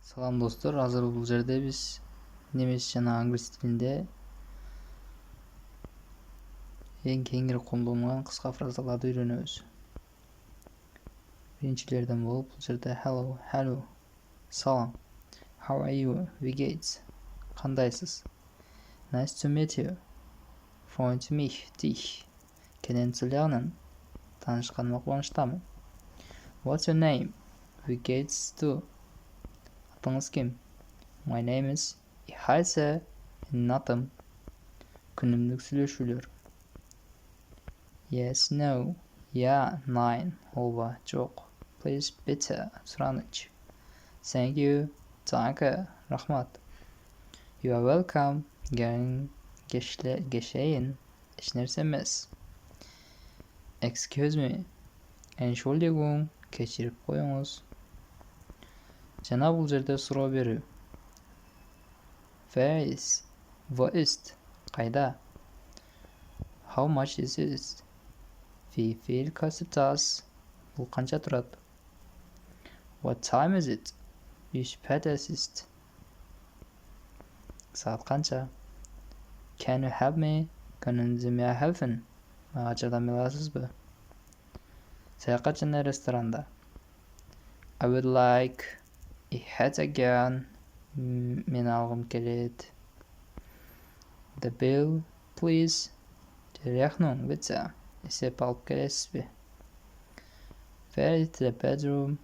Салам достор, азыр бул жерде биз немис жана англис тилинде эң кеңири колдонулган кыска фразаларды үйрөнөбүз. Биринчилерден болуп бул жерде hello, салам, how are you, wie кандайсыз, nice to meet you, freut mich, dich, kennenzulernen, таанышканыма кубанычтамын. What's your name, wie du, атыңыз ким? My name is, ich heiße, менин атым. Күнүмдүк сүйлөшүүлөр. Yes, no, yeah, nein, ооба, жок, please, bitte, сураныч. Thank you, danke, рахмат. You are welcome, geschehen, эч нерсе эмес. Excuse me, Entschuldigung, кечирип коюңуз. Жана бул жерде суроо берүү. Where is, wo ist, кайда? How much is it? Wie viel kostet das? Бул канча турат? What time is it? Wie spät es ist? Саат канча? Can you help me? Können Sie mir helfen? Мага жардам бере аласызбы? Саякат жана ресторанда. I would like, ich hätte gern, мен алгым келет. The bill, please. Die Rechnung, bitte. Эсеп алып келесизби? Where is the bedroom?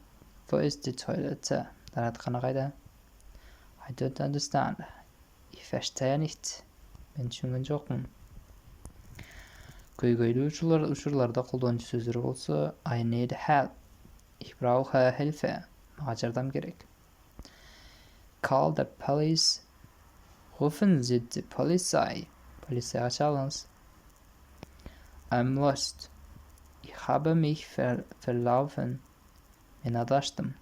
Wo ist die Toilette? Даараткана кайда? I don't understand. Ich verstehe nicht. Мен түшүнгөн жокмун. Көйгөйлүү учурларда колдончу сөздөр болсо I need help. Ich brauche Hilfe. Мага жардам керек. Call the police. Rufen Sie die Polizei. Полицияга чалыңыз. I'm lost. Ich habe mich verlaufen. Мен адаштым.